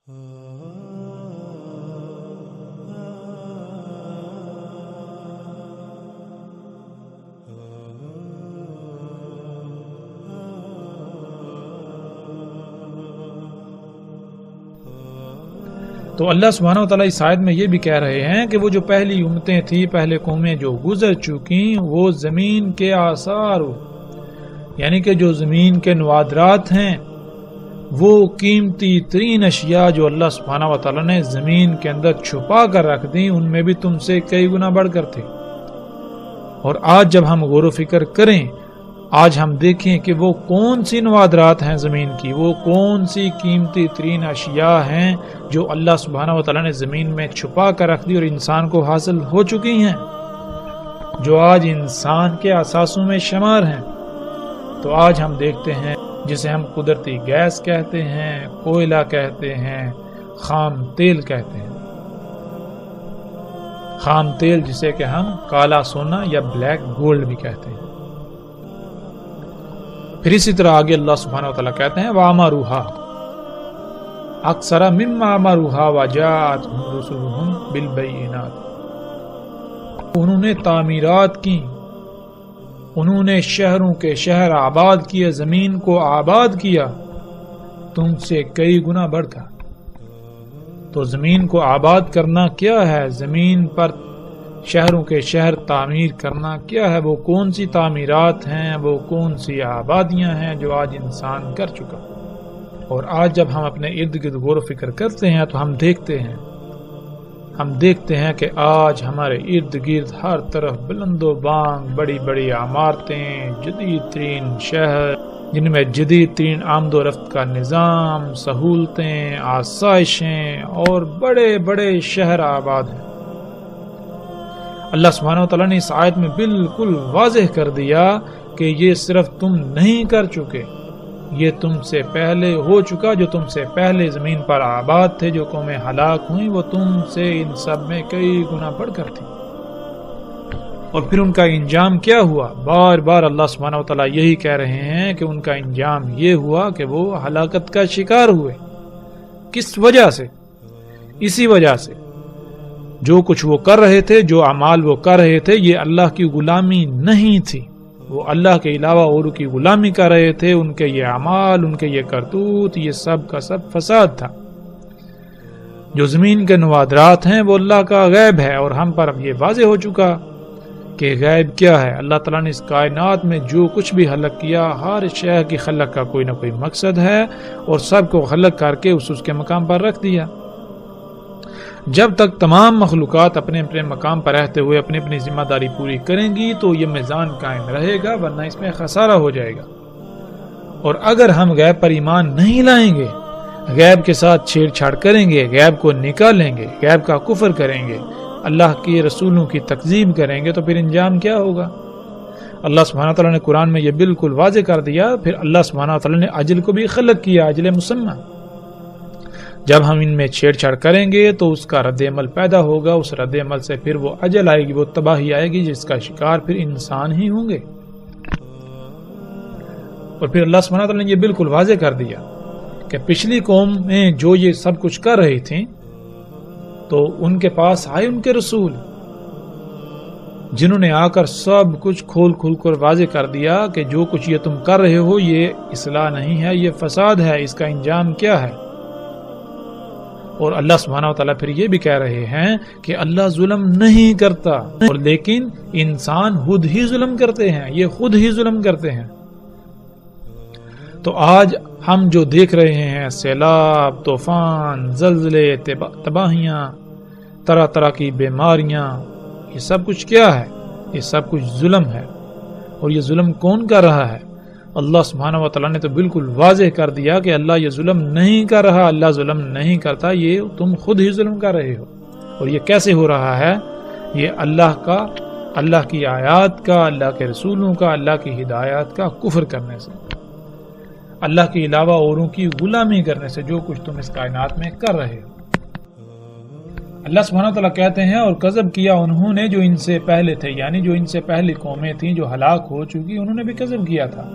تو اللہ سبحانہ و تعالیٰ اس آیت میں یہ بھی کہہ رہے ہیں کہ وہ جو پہلی امتیں تھیں، پہلے قومیں جو گزر چکیں، وہ زمین کے آثار، یعنی کہ جو زمین کے نوادرات ہیں، وہ قیمتی ترین اشیاء جو اللہ سبحانہ و تعالیٰ نے زمین کے اندر چھپا کر رکھ دیں، ان میں بھی تم سے کئی گنا بڑھ کر تھے۔ اور آج جب ہم غور و فکر کریں، آج ہم دیکھیں کہ وہ کون سی نوادرات ہیں زمین کی، وہ کون سی قیمتی ترین اشیاء ہیں جو اللہ سبحانہ و تعالیٰ نے زمین میں چھپا کر رکھ دی اور انسان کو حاصل ہو چکی ہیں، جو آج انسان کے اثاثوں میں شمار ہیں۔ تو آج ہم دیکھتے ہیں جسے ہم قدرتی گیس کہتے ہیں، کوئلہ کہتے ہیں، خام تیل کہتے ہیں، خام تیل جسے کہ ہم کالا سونا یا بلیک گولڈ بھی کہتے ہیں۔ پھر اسی طرح آگے اللہ سبحانہ و تعالیٰ کہتے ہیں وَعَمَرُوهَا أَكْثَرَ مِمَّا عَمَرُوهَا وَجَاءَتْهُمْ رُسُلُهُمْ بِالْبَيِّنَاتِ، انہوں نے تعمیرات کی، انہوں نے شہروں کے شہر آباد کیے، زمین کو آباد کیا تم سے کئی گنا بڑھ کر۔ تو زمین کو آباد کرنا کیا ہے؟ زمین پر شہروں کے شہر تعمیر کرنا کیا ہے؟ وہ کون سی تعمیرات ہیں، وہ کون سی آبادیاں ہیں جو آج انسان کر چکا؟ اور آج جب ہم اپنے ارد گرد غور و فکر کرتے ہیں تو ہم دیکھتے ہیں کہ آج ہمارے ارد گرد ہر طرف بلند و بانگ بڑی بڑی عمارتیں، جدید ترین شہر جن میں جدید ترین آمد و رفت کا نظام، سہولتیں، آسائشیں اور بڑے بڑے شہر آباد ہیں۔ اللہ سبحانہ و تعالیٰ نے اس آیت میں بالکل واضح کر دیا کہ یہ صرف تم نہیں کر چکے، یہ تم سے پہلے ہو چکا۔ جو تم سے پہلے زمین پر آباد تھے، جو قومیں ہلاک ہوئیں، وہ تم سے ان سب میں کئی گنا بڑھ کر تھی۔ اور پھر ان کا انجام کیا ہوا؟ بار بار اللہ سبحانہ و تعالیٰ یہی کہہ رہے ہیں کہ ان کا انجام یہ ہوا کہ وہ ہلاکت کا شکار ہوئے۔ کس وجہ سے؟ اسی وجہ سے جو کچھ وہ کر رہے تھے، جو اعمال وہ کر رہے تھے، یہ اللہ کی غلامی نہیں تھی، وہ اللہ کے علاوہ اور کی غلامی کر رہے تھے۔ ان کے یہ اعمال، ان کے یہ کرتوت، یہ سب کا سب فساد تھا۔ جو زمین کے نوادرات ہیں وہ اللہ کا غیب ہے، اور ہم پر اب یہ واضح ہو چکا کہ غیب کیا ہے۔ اللہ تعالیٰ نے اس کائنات میں جو کچھ بھی خلق کیا، ہر شے کی خلق کا کوئی نہ کوئی مقصد ہے، اور سب کو خلق کر کے اس کے مقام پر رکھ دیا۔ جب تک تمام مخلوقات اپنے اپنے مقام پر رہتے ہوئے اپنی اپنی ذمہ داری پوری کریں گی تو یہ میزان قائم رہے گا، ورنہ اس میں خسارہ ہو جائے گا۔ اور اگر ہم غیب پر ایمان نہیں لائیں گے، غیب کے ساتھ چھیڑ چھاڑ کریں گے، غیب کو نکالیں گے، غیب کا کفر کریں گے، اللہ کے رسولوں کی تکذیب کریں گے، تو پھر انجام کیا ہوگا؟ اللہ سبحانہ تعالیٰ نے قرآن میں یہ بالکل واضح کر دیا۔ پھر اللہ سبحانہ تعالیٰ نے اجل کو بھی خلق کیا، اجل مسمى۔ جب ہم ان میں چھیڑ چھاڑ کریں گے تو اس کا رد عمل پیدا ہوگا، اس رد عمل سے پھر وہ اجل آئے گی، وہ تباہی آئے گی، جس کا شکار پھر انسان ہی ہوں گے۔ اور پھر اللہ سبحانہ تعالیٰ نے یہ بالکل واضح کر دیا کہ پچھلی قوم میں جو یہ سب کچھ کر رہی تھیں، تو ان کے پاس آئے ان کے رسول، جنہوں نے آ کر سب کچھ کھول کھول کر واضح کر دیا کہ جو کچھ یہ تم کر رہے ہو یہ اصلاح نہیں ہے، یہ فساد ہے، اس کا انجام کیا ہے۔ اور اللہ سبحانہ و تعالیٰ پھر یہ بھی کہہ رہے ہیں کہ اللہ ظلم نہیں کرتا، اور لیکن انسان خود ہی ظلم کرتے ہیں، یہ خود ہی ظلم کرتے ہیں۔ تو آج ہم جو دیکھ رہے ہیں، سیلاب، طوفان، زلزلے، تباہیاں، طرح طرح کی بیماریاں، یہ سب کچھ کیا ہے؟ یہ سب کچھ ظلم ہے۔ اور یہ ظلم کون کر رہا ہے؟ اللہ سبحانہ و تعالیٰ نے تو بالکل واضح کر دیا کہ اللہ یہ ظلم نہیں کر رہا، اللہ ظلم نہیں کرتا، یہ تم خود ہی ظلم کر رہے ہو۔ اور یہ کیسے ہو رہا ہے؟ یہ اللہ کی آیات کا، اللہ کے رسولوں کا، اللہ کی ہدایات کا کفر کرنے سے، اللہ کے علاوہ اوروں کی غلامی کرنے سے، جو کچھ تم اس کائنات میں کر رہے ہو۔ اللہ سبحانہ وتعالیٰ کہتے ہیں اور کذب کیا انہوں نے جو ان سے پہلے تھے، یعنی جو ان سے پہلی قومیں تھیں جو ہلاک ہو چکی، انہوں نے بھی کذب کیا تھا۔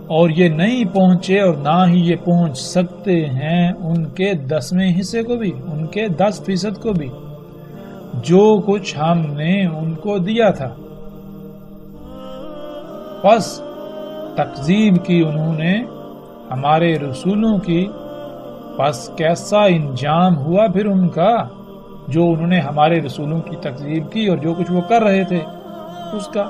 اور یہ نہیں پہنچے اور نہ ہی یہ پہنچ سکتے ہیں ان کے 10ویں حصے کو بھی، ان کے 10% کو بھی جو کچھ ہم نے ان کو دیا تھا۔ پس تکذیب کی انہوں نے ہمارے رسولوں کی، پس کیسا انجام ہوا پھر ان کا، جو انہوں نے ہمارے رسولوں کی تکذیب کی اور جو کچھ وہ کر رہے تھے اس کا۔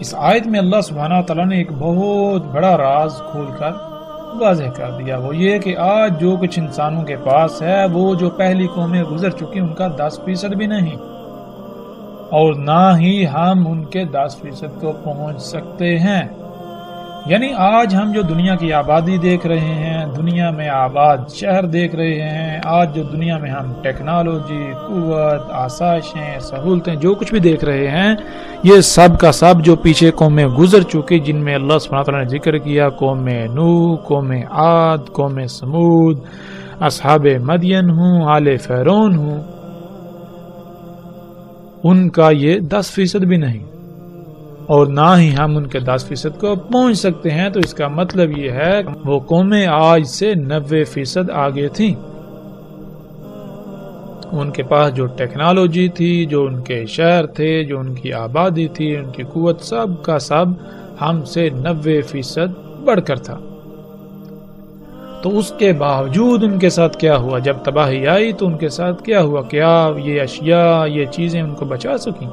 اس آیت میں اللہ سبحانہ تعالیٰ نے ایک بہت بڑا راز کھول کر واضح کر دیا، وہ یہ کہ آج جو کچھ انسانوں کے پاس ہے وہ جو پہلی قومیں گزر چکی ان کا 10% بھی نہیں، اور نہ ہی ہم ان کے 10% کو پہنچ سکتے ہیں۔ یعنی آج ہم جو دنیا کی آبادی دیکھ رہے ہیں، دنیا میں آباد شہر دیکھ رہے ہیں، آج جو دنیا میں ہم ٹیکنالوجی، قوت، آسائشیں، سہولتیں جو کچھ بھی دیکھ رہے ہیں، یہ سب کا سب جو پیچھے قومیں گزر چکی، جن میں اللہ سبحانہ تعالیٰ نے ذکر کیا، قوم نوح، قوم عاد، قوم سمود، اصحاب مدین ہوں، آل فرعون ہوں، ان کا یہ 10% بھی نہیں، اور نہ ہی ہم ان کے 10% کو پہنچ سکتے ہیں۔ تو اس کا مطلب یہ ہے وہ قومیں آج سے 90% آگے تھیں، ان کے پاس جو ٹیکنالوجی تھی، جو ان کے شہر تھے، جو ان کی آبادی تھی، ان کی قوت، سب کا سب ہم سے 90% بڑھ کر تھا۔ تو اس کے باوجود ان کے ساتھ کیا ہوا؟ جب تباہی آئی تو ان کے ساتھ کیا ہوا؟ کیا یہ اشیاء، یہ چیزیں ان کو بچا سکیں؟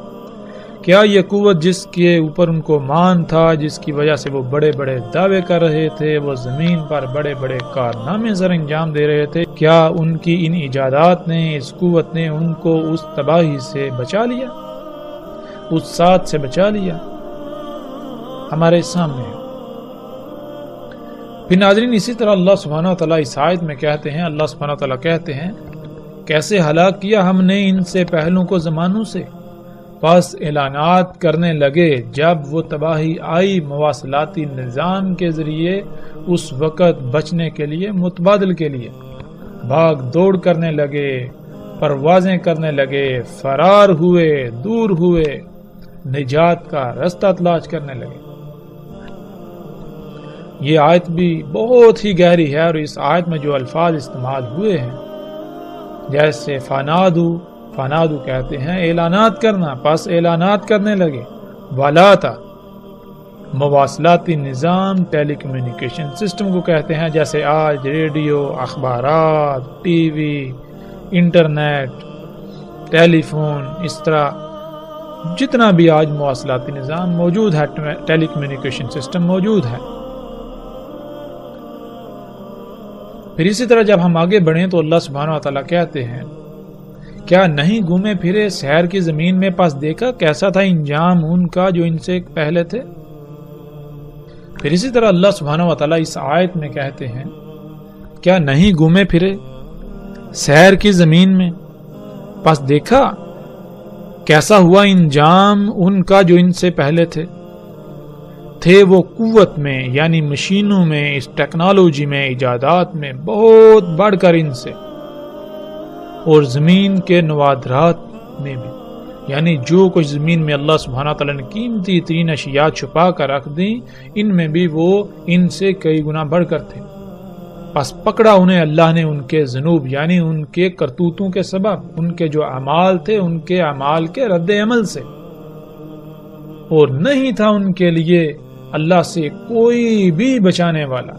کیا یہ قوت جس کے اوپر ان کو مان تھا، جس کی وجہ سے وہ بڑے بڑے دعوے کر رہے تھے، وہ زمین پر بڑے بڑے کارنامے سر انجام دے رہے تھے، کیا ان کی ان ایجادات نے، اس قوت نے ان کو اس تباہی سے بچا لیا، اس ساتھ سے بچا لیا؟ ہمارے سامنے ہے۔ پھر ناظرین اسی طرح اللہ سبحانہ وتعالیٰ اس آیت میں کہتے ہیں، اللہ سبحانہ وتعالیٰ کہتے ہیں کیسے ہلاک کیا ہم نے ان سے پہلوں کو زمانوں سے، پس اعلانات کرنے لگے جب وہ تباہی آئی مواصلاتی نظام کے ذریعے، اس وقت بچنے کے لیے، متبادل کے لیے بھاگ دوڑ کرنے لگے، پروازیں کرنے لگے، فرار ہوئے، دور ہوئے، نجات کا رستہ تلاش کرنے لگے۔ یہ آیت بھی بہت ہی گہری ہے، اور اس آیت میں جو الفاظ استعمال ہوئے ہیں، جیسے فنادو کہتے ہیں اعلانات کرنا، پس اعلانات کرنے لگے، والاتا مواصلاتی نظام، ٹیلی کمیونیکیشن سسٹم کو کہتے ہیں، جیسے آج ریڈیو، اخبارات، ٹی وی، انٹرنیٹ، ٹیلی فون، اس طرح جتنا بھی آج مواصلاتی نظام موجود ہے، ٹیلی کمیونیکیشن سسٹم موجود ہے۔ پھر اسی طرح جب ہم آگے بڑھیں تو اللہ سبحانہ وتعالیٰ کہتے ہیں کیا نہیں گھومے پھرے سحر کی زمین میں، پس دیکھا کیسا تھا انجام ان کا جو ان سے پہلے تھے۔ پھر اسی طرح اللہ سبحانہ وتعالیٰ اس آیت میں کہتے ہیں کیا نہیں گھومے پھرے سحر کی زمین میں، پس دیکھا کیسا ہوا انجام ان کا جو ان سے پہلے تھے وہ قوت میں، یعنی مشینوں میں، اس ٹیکنالوجی میں، ایجادات میں بہت بڑھ کر ان سے، اور زمین کے نوادرات میں بھی، یعنی جو کچھ زمین میں اللہ سبحانہ تعالیٰ نے قیمتی ترین اشیاء چھپا کر رکھ دیں، ان میں بھی وہ ان سے کئی گنا بڑھ کر تھے۔ پس پکڑا انہیں اللہ نے ان کے ذنوب، یعنی ان کے کرتوتوں کے سبب، ان کے جو اعمال تھے، ان کے اعمال کے رد عمل سے، اور نہیں تھا ان کے لیے اللہ سے کوئی بھی بچانے والا،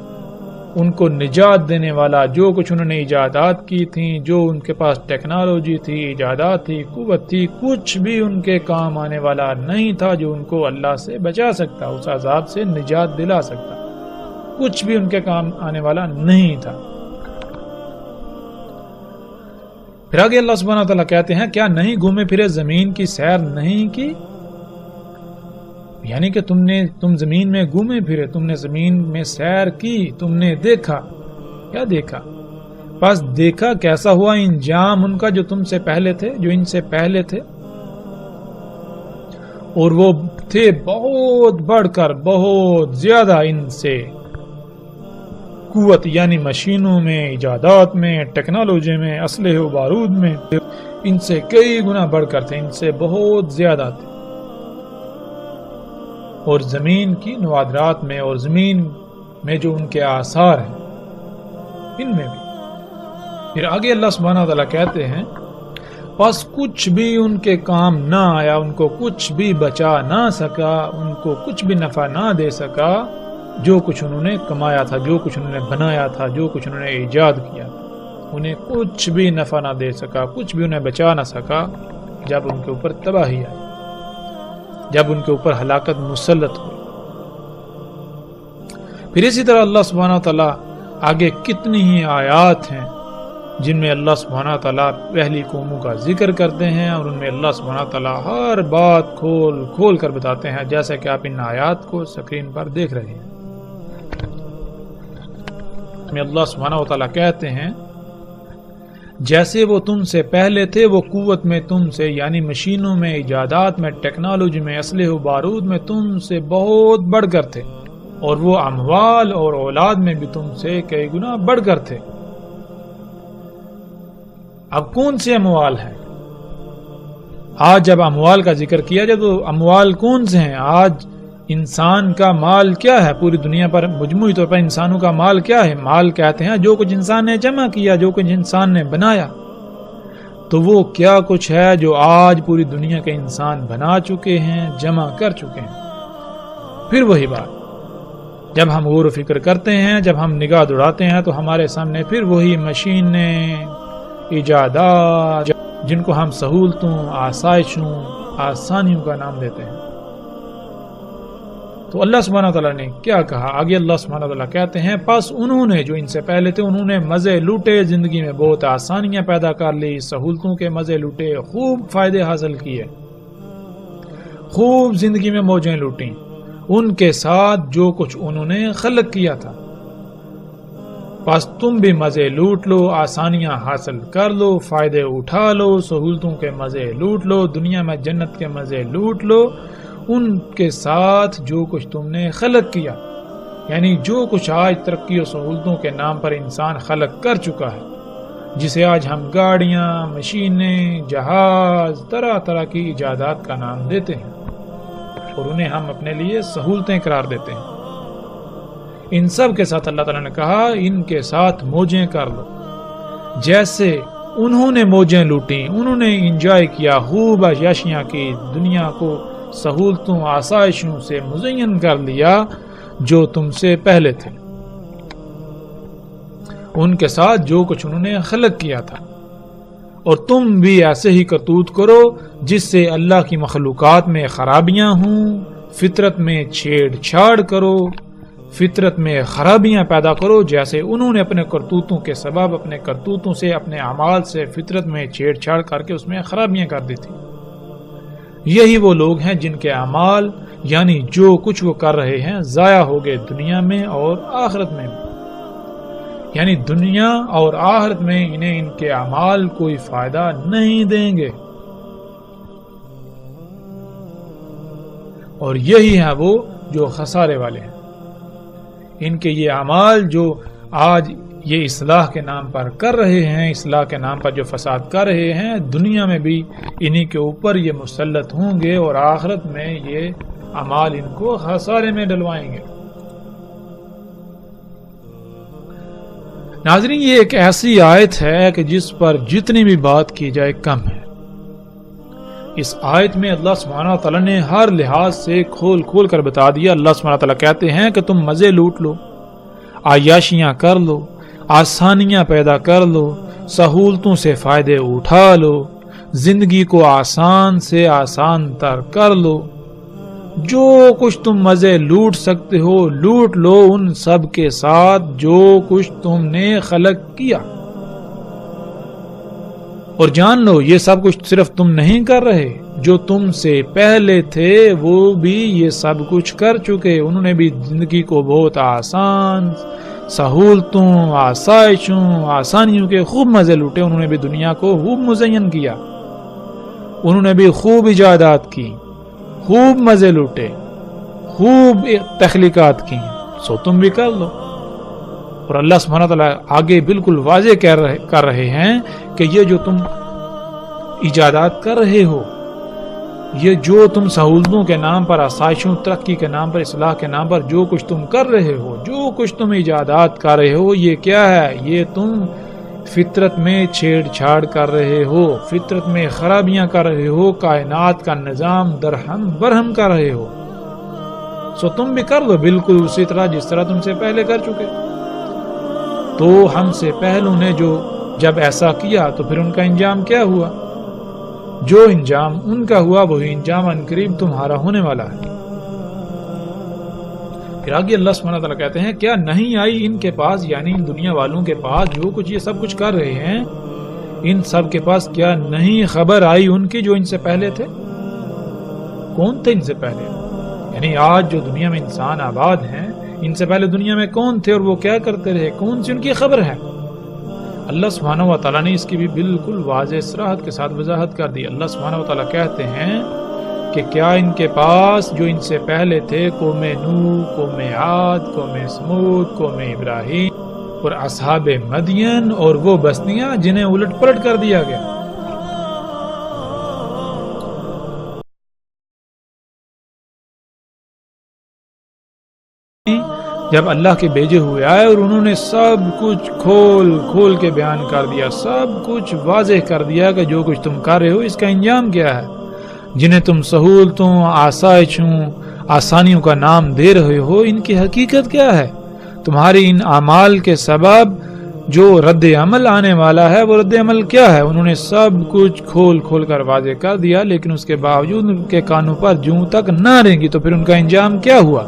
ان کو نجات دینے والا۔ جو کچھ انہوں نے ایجادات کی تھیں، جو ان کے پاس ٹیکنالوجی تھی، ایجادات تھی، قوت تھی، کچھ بھی ان کے کام آنے والا نہیں تھا جو ان کو اللہ سے بچا سکتا، اس عذاب سے نجات دلا سکتا، کچھ بھی ان کے کام آنے والا نہیں تھا۔ پھر آگے اللہ سبحانہ وتعالیٰ کہتے ہیں کیا نہیں گھومے پھرے زمین کی سیر نہیں کی، یعنی کہ تم زمین میں گھومے پھرے، تم نے زمین میں سیر کی، تم نے دیکھا، کیا دیکھا؟ پس دیکھا کیسا ہوا انجام ان کا جو تم سے پہلے تھے، جو ان سے پہلے تھے، اور وہ تھے بہت بڑھ کر، بہت زیادہ ان سے قوت، یعنی مشینوں میں، ایجادات میں، ٹیکنالوجی میں، اسلحے و بارود میں، ان سے کئی گنا بڑھ کر تھے، ان سے بہت زیادہ تھے۔ اور زمین کی نوادرات میں اور زمین میں جو ان کے آثار ہیں ان میں بھی۔ پھر آگے اللہ سبحانہ وتعالیٰ کہتے ہیں پس کچھ بھی ان کے کام نہ آیا، ان کو کچھ بھی بچا نہ سکا، ان کو کچھ بھی نفع نہ دے سکا جو کچھ انہوں نے کمایا تھا، جو کچھ انہوں نے بنایا تھا، جو کچھ انہوں نے ایجاد کیا، انہیں کچھ بھی نفع نہ دے سکا، کچھ بھی انہیں بچا نہ سکا جب ان کے اوپر تباہی آئی، جب ان کے اوپر ہلاکت مسلط ہوئی۔ پھر اسی طرح اللہ سبحانہ تعالیٰ آگے کتنی ہی آیات ہیں جن میں اللہ سبحانہ تعالیٰ پہلی قوموں کا ذکر کرتے ہیں اور ان میں اللہ سبحانہ تعالیٰ ہر بات کھول کھول کر بتاتے ہیں، جیسا کہ آپ ان آیات کو سکرین پر دیکھ رہے ہیں۔ میں اللہ سبحانہ تعالیٰ کہتے ہیں جیسے وہ تم سے پہلے تھے، وہ قوت میں تم سے، یعنی مشینوں میں، ایجادات میں، ٹیکنالوجی میں، اسلحے و بارود میں تم سے بہت بڑھ کر تھے، اور وہ اموال اور اولاد میں بھی تم سے کئی گنا بڑھ کر تھے۔ اب کون سے اموال ہیں؟ آج جب اموال کا ذکر کیا جائے تو اموال کون سے ہیں؟ آج انسان کا مال کیا ہے؟ پوری دنیا پر مجموعی طور پر انسانوں کا مال کیا ہے؟ مال کہتے ہیں جو کچھ انسان نے جمع کیا، جو کچھ انسان نے بنایا۔ تو وہ کیا کچھ ہے جو آج پوری دنیا کے انسان بنا چکے ہیں، جمع کر چکے ہیں۔ پھر وہی بات جب ہم غور و فکر کرتے ہیں، جب ہم نگاہ دوڑاتے ہیں تو ہمارے سامنے پھر وہی مشینیں، ایجادات جن کو ہم سہولتوں، آسائشوں، آسانیوں کا نام دیتے ہیں۔ تو اللہ سبحانہ تعالیٰ نے کیا کہا؟ آگے اللہ سبحانہ تعالیٰ کہتے ہیں پس انہوں نے، جو ان سے پہلے تھے، انہوں نے مزے لوٹے، زندگی میں بہت آسانیاں پیدا کر لی، سہولتوں کے مزے لوٹے، خوب فائدے حاصل کیے، خوب زندگی میں موجیں لوٹیں، ان کے ساتھ جو کچھ انہوں نے خلق کیا تھا۔ پس تم بھی مزے لوٹ لو، آسانیاں حاصل کر لو، فائدے اٹھا لو، سہولتوں کے مزے لوٹ لو، دنیا میں جنت کے مزے لوٹ لو، ان کے ساتھ جو کچھ تم نے خلق کیا، یعنی جو کچھ آج ترقی و سہولتوں کے نام پر انسان خلق کر چکا ہے، جسے آج ہم گاڑیاں، مشینیں، جہاز، طرح طرح کی ایجادات کا نام دیتے ہیں اور انہیں ہم اپنے لیے سہولتیں قرار دیتے ہیں۔ ان سب کے ساتھ اللہ تعالیٰ نے کہا ان کے ساتھ موجیں کر لو، جیسے انہوں نے موجیں لوٹیں، انہوں نے انجوائے کیا، خوب عیاشیاں کی، دنیا کو سہولتوں، آسائشوں سے مزین کر لیا جو تم سے پہلے تھے، ان کے ساتھ جو کچھ انہوں نے خلق کیا تھا۔ اور تم بھی ایسے ہی کرتوت کرو جس سے اللہ کی مخلوقات میں خرابیاں ہوں، فطرت میں چھیڑ چھاڑ کرو، فطرت میں خرابیاں پیدا کرو، جیسے انہوں نے اپنے کرتوتوں کے سبب، اپنے کرتوتوں سے، اپنے اعمال سے فطرت میں چھیڑ چھاڑ کر کے اس میں خرابیاں کر دی تھی۔ یہی وہ لوگ ہیں جن کے اعمال، یعنی جو کچھ وہ کر رہے ہیں، ضائع ہو گئے دنیا میں اور آخرت میں بھی، یعنی دنیا اور آخرت میں انہیں ان کے اعمال کوئی فائدہ نہیں دیں گے۔ اور یہی ہیں وہ جو خسارے والے ہیں، ان کے یہ اعمال جو آج یہ اصلاح کے نام پر کر رہے ہیں، اصلاح کے نام پر جو فساد کر رہے ہیں، دنیا میں بھی انہی کے اوپر یہ مسلط ہوں گے اور آخرت میں یہ اعمال ان کو خسارے میں ڈلوائیں گے۔ ناظرین، یہ ایک ایسی آیت ہے کہ جس پر جتنی بھی بات کی جائے کم ہے۔ اس آیت میں اللہ سبحانہ تعالیٰ نے ہر لحاظ سے کھول کھول کر بتا دیا۔ اللہ سبحانہ تعالیٰ کہتے ہیں کہ تم مزے لوٹ لو، عیاشیاں کر لو، آسانیاں پیدا کر لو، سہولتوں سے فائدے اٹھا لو، زندگی کو آسان سے آسان تر کر لو، جو کچھ تم مزے لوٹ سکتے ہو لوٹ لو، ان سب کے ساتھ جو کچھ تم نے خلق کیا۔ اور جان لو یہ سب کچھ صرف تم نہیں کر رہے، جو تم سے پہلے تھے وہ بھی یہ سب کچھ کر چکے، انہوں نے بھی زندگی کو بہت آسان، سہولتوں، آسائشوں، آسانیوں کے خوب مزے لوٹے، انہوں نے بھی دنیا کو خوب مزین کیا، انہوں نے بھی خوب ایجادات کی، خوب مزے لوٹے، خوب تخلیقات کی، سو تم بھی کر لو۔ اور اللہ سبحانہ تعالیٰ آگے بالکل واضح کر رہے ہیں کہ یہ جو تم ایجادات کر رہے ہو، یہ جو تم سہولتوں کے نام پر، آسائشوں، ترقی کے نام پر، اصلاح کے نام پر جو کچھ تم کر رہے ہو، جو کچھ تم ایجادات کر رہے ہو، یہ کیا ہے؟ یہ تم فطرت میں چھیڑ چھاڑ کر رہے ہو، فطرت میں خرابیاں کر رہے ہو، کائنات کا نظام درہم برہم کر رہے ہو۔ سو تم بھی کر دو بالکل اسی طرح جس طرح تم سے پہلے کر چکے۔ تو ہم سے پہلوں نے جو جب ایسا کیا تو پھر ان کا انجام کیا ہوا؟ جو انجام ان کا ہوا وہی انجام عنقریب تمہارا ہونے والا ہے۔ پھر آگے اللہ سبحانہ وتعالی کہتے ہیں کیا نہیں آئی ان کے پاس، یعنی ان دنیا والوں کے پاس جو کچھ یہ سب کچھ کر رہے ہیں، ان سب کے پاس کیا نہیں خبر آئی ان کی جو ان سے پہلے تھے؟ کون تھے ان سے پہلے؟ یعنی آج جو دنیا میں انسان آباد ہیں، ان سے پہلے دنیا میں کون تھے اور وہ کیا کرتے رہے؟ کون سی ان کی خبر ہے؟ اللہ سبحانہ و تعالیٰ نے اس کی بھی بالکل واضح صراحت کے ساتھ وضاحت کر دی۔ اللہ سبحانہ و تعالیٰ کہتے ہیں کہ کیا ان کے پاس جو ان سے پہلے تھے، قوم نوح، قوم عاد، قوم سمود، قوم ابراہیم اور اصحاب مدین اور وہ بستیاں جنہیں الٹ پلٹ کر دیا گیا، جب اللہ کے بھیجے ہوئے آئے اور انہوں نے سب کچھ کھول کھول کے بیان کر دیا، سب کچھ واضح کر دیا کہ جو کچھ تم کر رہے ہو اس کا انجام کیا ہے، جنہیں تم سہولتوں، آسائشوں، آسانیوں کا نام دے رہے ہو، ان کی حقیقت کیا ہے؟ تمہاری ان اعمال کے سبب جو رد عمل آنے والا ہے وہ رد عمل کیا ہے؟ انہوں نے سب کچھ کھول کھول کر واضح کر دیا، لیکن اس کے باوجود ان کے کانوں پر جوں تک نہ رہیں گی تو پھر ان کا انجام کیا ہوا؟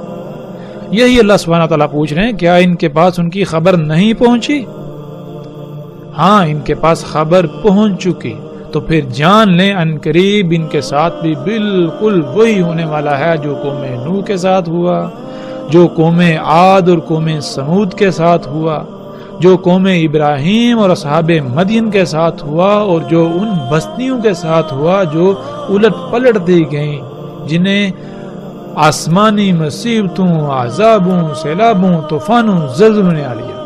یہی اللہ سبحانہ تعالیٰ پوچھ رہے ہیں کیا ان کے پاس ان کی خبر نہیں پہنچی؟ ہاں، ان کے پاس خبر پہنچ چکی، تو پھر جان لیں عنقریب ان کے ساتھ بھی بالکل وہی ہونے والا ہے جو قوم نوح کے ساتھ ہوا، جو قوم عاد اور قوم سمود کے ساتھ ہوا، جو قوم ابراہیم اور اصحاب مدین کے ساتھ ہوا، اور جو ان بستیوں کے ساتھ ہوا جو الٹ پلٹ دی گئیں، جنہیں آسمانی مصیبتوں، عذابوں، سیلابوں، طوفانوں، زلزلوں نے آ لیا۔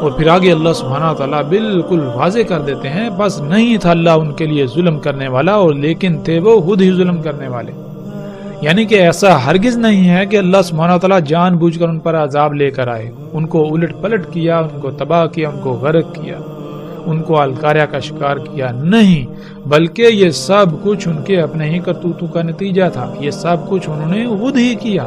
اور پھر آگے اللہ سبحانہ تعالیٰ بالکل واضح کر دیتے ہیں بس نہیں تھا اللہ ان کے لیے ظلم کرنے والا، اور لیکن تھے وہ خود ہی ظلم کرنے والے۔ یعنی کہ ایسا ہرگز نہیں ہے کہ اللہ سبحانہ تعالیٰ جان بوجھ کر ان پر عذاب لے کر آئے، ان کو الٹ پلٹ کیا، ان کو تباہ کیا، ان کو غرق کیا، ان کو الکاریہ کا شکار کیا، نہیں، بلکہ یہ سب کچھ ان کے اپنے ہی کرتوتوں کا نتیجہ تھا۔ یہ سب کچھ انہوں نے خود ہی کیا،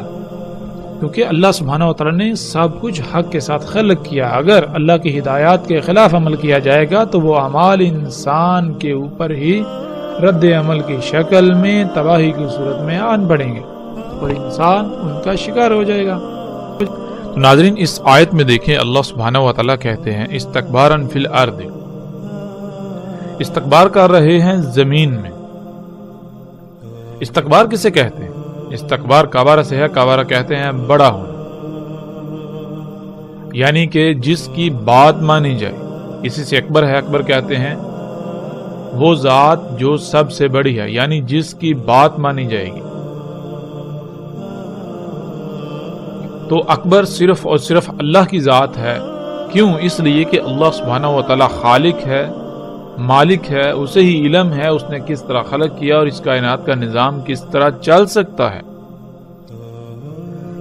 کیونکہ اللہ سبحانہ و تعالیٰ نے سب کچھ حق کے ساتھ خلق کیا۔ اگر اللہ کی ہدایات کے خلاف عمل کیا جائے گا تو وہ اعمال انسان کے اوپر ہی رد عمل کی شکل میں تباہی کی صورت میں آن پڑیں گے اور انسان ان کا شکار ہو جائے گا۔ تو ناظرین، اس آیت میں دیکھیں اللہ سبحانہ و تعالیٰ کہتے ہیں استکباراً فی الارض، استکبار کر رہے ہیں زمین میں۔ استکبار کسے کہتے ہیں؟ استکبار کابارہ سے ہے، کابارہ کہتے ہیں بڑا ہونا، یعنی کہ جس کی بات مانی جائے، اسی سے اکبر ہے۔ اکبر کہتے ہیں وہ ذات جو سب سے بڑی ہے، یعنی جس کی بات مانی جائے گی۔ تو اکبر صرف اور صرف اللہ کی ذات ہے۔ کیوں؟ اس لیے کہ اللہ سبحانہ و تعالی خالق ہے، مالک ہے، اسے ہی علم ہے اس نے کس طرح خلق کیا اور اس کائنات کا نظام کس طرح چل سکتا ہے،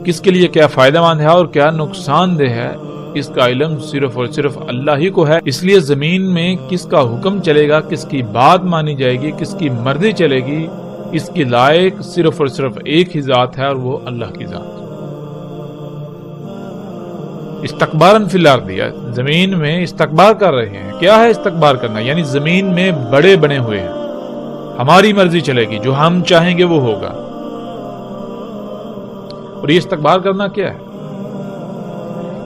کس کے لیے کیا فائدہ مند ہے اور کیا نقصان دہ ہے، اس کا علم صرف اور صرف اللہ ہی کو ہے۔ اس لیے زمین میں کس کا حکم چلے گا، کس کی بات مانی جائے گی، کس کی مرضی چلے گی، اس کی لائق صرف اور صرف ایک ہی ذات ہے اور وہ اللہ کی ذات۔ استکباراً فی الارض، زمین میں استکبار کر رہے ہیں۔ کیا ہے استکبار کرنا؟ یعنی زمین میں بڑے بنے ہوئے ہیں، ہماری مرضی چلے گی، جو ہم چاہیں گے وہ ہوگا۔ اور یہ استکبار کرنا کیا ہے؟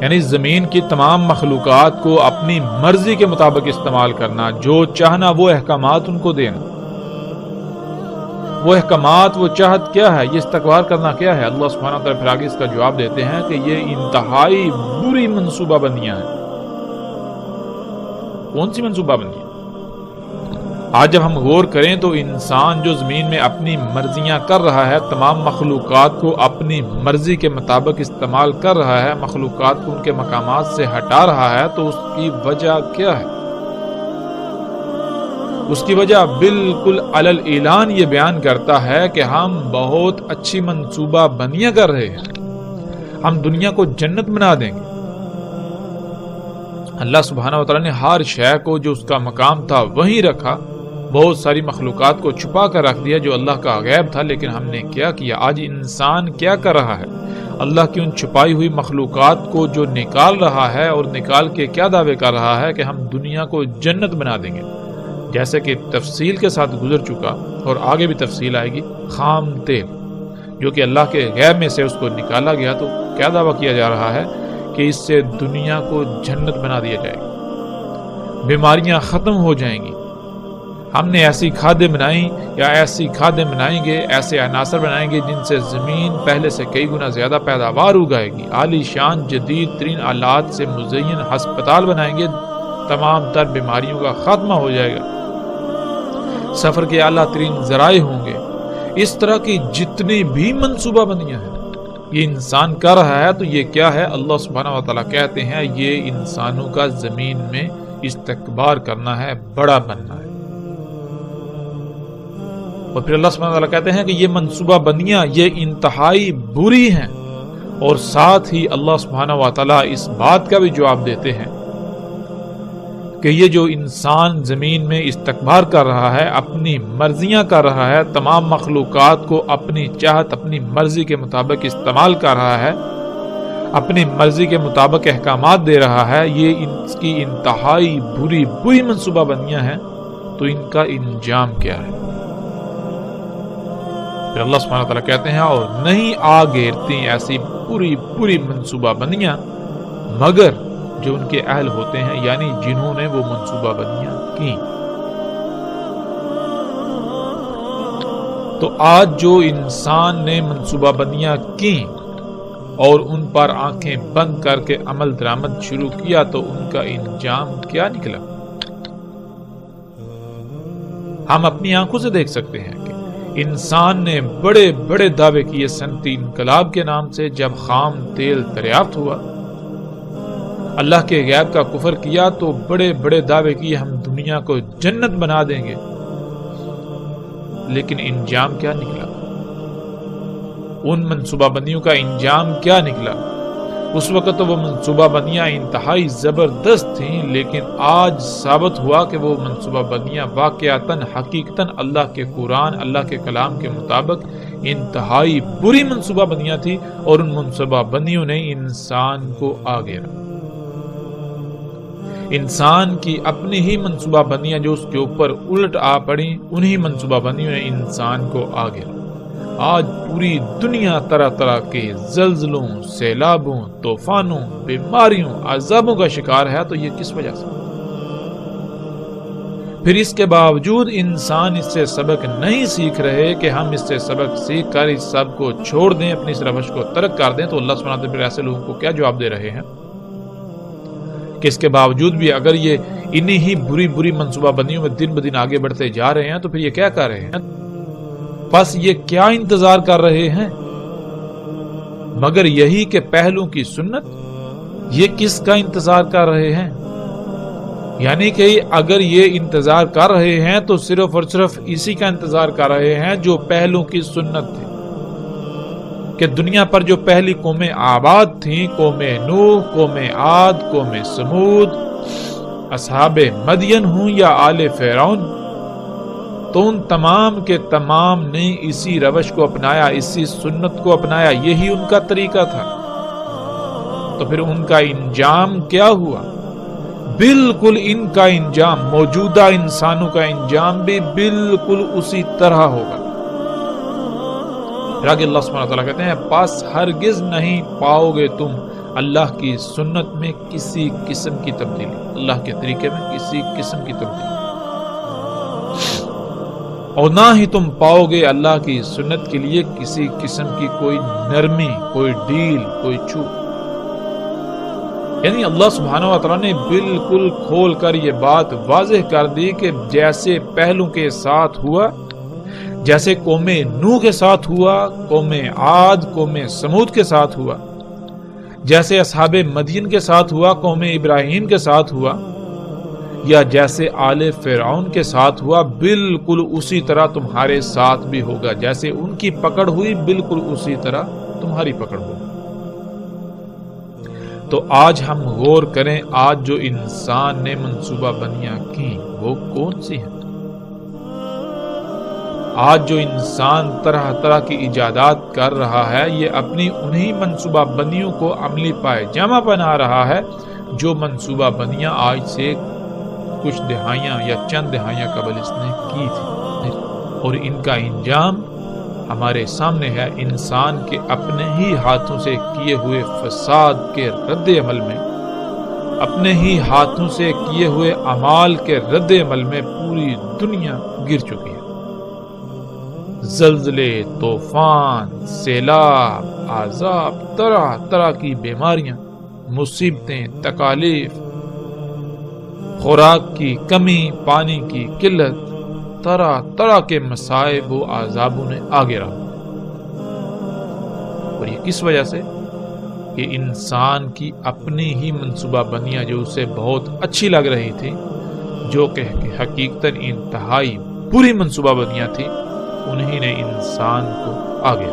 یعنی زمین کی تمام مخلوقات کو اپنی مرضی کے مطابق استعمال کرنا، جو چاہنا وہ احکامات ان کو دینا، وہ احکامات، وہ چاہت کیا ہے؟ یہ استکبار کرنا کیا ہے؟ اللہ سبحانہ وتعالی پھر آگے اس کا جواب دیتے ہیں کہ یہ انتہائی بری منصوبہ بندیاں ہیں۔ کون سی منصوبہ بندیاں؟ آج جب ہم غور کریں تو انسان جو زمین میں اپنی مرضیاں کر رہا ہے، تمام مخلوقات کو اپنی مرضی کے مطابق استعمال کر رہا ہے، مخلوقات کو ان کے مقامات سے ہٹا رہا ہے، تو اس کی وجہ کیا ہے؟ اس کی وجہ بالکل علل اعلان یہ بیان کرتا ہے کہ ہم بہت اچھی منصوبہ بندیاں کر رہے ہیں، ہم دنیا کو جنت بنا دیں گے۔ اللہ سبحانہ و تعالیٰ نے ہر شے کو جو اس کا مقام تھا وہیں رکھا، بہت ساری مخلوقات کو چھپا کر رکھ دیا جو اللہ کا غیب تھا، لیکن ہم نے کیا کیا؟ آج انسان کیا کر رہا ہے؟ اللہ کی ان چھپائی ہوئی مخلوقات کو جو نکال رہا ہے، اور نکال کے کیا دعوے کر رہا ہے کہ ہم دنیا کو جنت بنا دیں گے، جیسے کہ تفصیل کے ساتھ گزر چکا اور آگے بھی تفصیل آئے گی۔ خام تیل جو کہ اللہ کے غیب میں سے اس کو نکالا گیا، تو کیا دعویٰ کیا جا رہا ہے کہ اس سے دنیا کو جنت بنا دیا جائے گا، بیماریاں ختم ہو جائیں گی۔ ہم نے ایسی کھادیں بنائیں یا ایسی کھادیں بنائیں گے، ایسے عناصر بنائیں گے جن سے زمین پہلے سے کئی گنا زیادہ پیداوار اگائے گی، عالی شان جدید ترین آلات سے مزین ہسپتال بنائیں گے، تمام تر بیماریوں کا خاتمہ ہو جائے گا، سفر کے اعلیٰ ترین ذرائع ہوں گے۔ اس طرح کی جتنی بھی منصوبہ بندیاں ہیں یہ انسان کر رہا ہے، تو یہ کیا ہے؟ اللہ سبحانہ و تعالیٰ کہتے ہیں یہ انسانوں کا زمین میں استکبار کرنا ہے، بڑا بننا ہے۔ اور پھر اللہ سبحانہ و تعالیٰ کہتے ہیں کہ یہ منصوبہ بندیاں یہ انتہائی بری ہیں، اور ساتھ ہی اللہ سبحانہ و تعالیٰ اس بات کا بھی جواب دیتے ہیں کہ یہ جو انسان زمین میں استکبار کر رہا ہے، اپنی مرضیاں کر رہا ہے، تمام مخلوقات کو اپنی چاہت اپنی مرضی کے مطابق استعمال کر رہا ہے، اپنی مرضی کے مطابق احکامات دے رہا ہے، یہ اس کی انتہائی بری منصوبہ بندیاں ہیں، تو ان کا انجام کیا ہے؟ پھر اللہ سبحانہ و تعالیٰ کہتے ہیں اور نہیں آ گھیرتی ایسی پوری منصوبہ بندیاں مگر جو ان کے اہل ہوتے ہیں، یعنی جنہوں نے وہ منصوبہ بندیاں کی۔ تو آج جو انسان نے منصوبہ بندیاں کی اور ان پر آنکھیں بند کر کے عمل درآمد شروع کیا، تو ان کا انجام کیا نکلا؟ ہم اپنی آنکھوں سے دیکھ سکتے ہیں کہ انسان نے بڑے بڑے دعوے کیے صنعتی انقلاب کے نام سے، جب خام تیل دریافت ہوا، اللہ کے غیب کا کفر کیا، تو بڑے بڑے دعوے کیے ہم دنیا کو جنت بنا دیں گے، لیکن انجام کیا نکلا؟ ان منصوبہ بندیوں کا انجام کیا نکلا؟ اس وقت تو وہ منصوبہ بندیاں انتہائی زبردست تھیں، لیکن آج ثابت ہوا کہ وہ منصوبہ بندیاں واقعتاً حقیقتاً اللہ کے قرآن، اللہ کے کلام کے مطابق انتہائی بری منصوبہ بندیاں تھیں، اور ان منصوبہ بندیوں نے انسان کو آگیرا۔ انسان کی اپنی ہی منصوبہ بندیاں جو اس کے اوپر الٹ آ پڑی، انہی منصوبہ بندیوں نے انسان کو آگیرا۔ آج پوری دنیا طرح طرح کے زلزلوں، سیلابوں، طوفانوں، بیماریوں، عذابوں کا شکار ہے، تو یہ کس وجہ سے؟ پھر اس کے باوجود انسان اس سے سبق نہیں سیکھ رہے کہ ہم اس سے سبق سیکھ کر اس سب کو چھوڑ دیں، اپنی اس روش کو ترک کر دیں، تو اللہ سبحانہ وتعالیٰ پھر ایسے لوگوں کو کیا جواب دے رہے ہیں کہ اس کے باوجود بھی اگر یہ انہی ہی بری منصوبہ بندیوں میں دن بدن آگے بڑھتے جا رہے ہیں، تو پھر یہ کیا کر رہے ہیں؟ بس یہ کیا انتظار کر رہے ہیں مگر یہی کہ پہلوں کی سنت؟ یہ کس کا انتظار کر رہے ہیں؟ یعنی کہ اگر یہ انتظار کر رہے ہیں تو صرف اور صرف اسی کا انتظار کر رہے ہیں جو پہلوں کی سنت تھی، کہ دنیا پر جو پہلی قومیں آباد تھیں، قوم نوح، قوم عاد، قوم سمود، اصحاب مدین ہوں یا آل فرعون، تو ان تمام کے تمام نے اسی روش کو اپنایا، اسی سنت کو اپنایا، یہی ان کا طریقہ تھا۔ تو پھر ان کا انجام کیا ہوا؟ بالکل ان کا انجام، موجودہ انسانوں کا انجام بھی بالکل اسی طرح ہوگا۔ پھر آگے اللہ سبحانہ وتعالیٰ کہتے ہیں پس ہرگز نہیں پاؤ گے تم اللہ کی سنت میں کسی قسم کی تبدیلی، اللہ کے طریقے میں کسی قسم کی تبدیلی، اور نہ ہی تم پاؤ گے اللہ کی سنت کے لیے کسی قسم کی کوئی نرمی، کوئی ڈیل، کوئی چھوٹ۔ یعنی اللہ سبحانہ و تعالیٰ نے بالکل کھول کر یہ بات واضح کر دی کہ جیسے پہلوں کے ساتھ ہوا، جیسے قوم نوح کے ساتھ ہوا، قوم عاد، قوم سمود کے ساتھ ہوا، جیسے اصحاب مدین کے ساتھ ہوا، قوم ابراہیم کے ساتھ ہوا، یا جیسے آل فرعون کے ساتھ ہوا بالکل اسی طرح تمہارے ساتھ بھی ہوگا، جیسے ان کی پکڑ ہوئی بالکل اسی طرح تمہاری پکڑ ہوگی۔ تو آج ہم غور کریں، آج جو انسان نے منصوبہ بندیاں کی وہ کون سی ہیں؟ آج جو انسان طرح طرح کی ایجادات کر رہا ہے، یہ اپنی انہی منصوبہ بندیوں کو عملی پائجامہ بنا رہا ہے جو منصوبہ بندیاں آج سے کچھ دہائیاں یا چند دہائیاں قبل اس نے کی تھی، اور ان کا انجام ہمارے سامنے ہے۔ انسان کے اپنے ہی ہاتھوں سے کیے ہوئے فساد کے رد عمل میں، اپنے ہی ہاتھوں سے کیے ہوئے اعمال کے رد عمل میں پوری دنیا گر چکی ہے۔ زلزلے، طوفان، سیلاب، عذاب، طرح طرح کی بیماریاں، مصیبتیں، تکالیف، خوراک کی کمی، پانی کی قلت، طرح طرح کے مصائب و عذابوں نے آگے رہا۔ اور یہ کس وجہ سے؟ کہ انسان کی اپنی ہی منصوبہ بندیاں جو اسے بہت اچھی لگ رہی تھی، جو کہ حقیقتاً انتہائی بری منصوبہ بندیاں تھی، انہی نے انسان کو آگے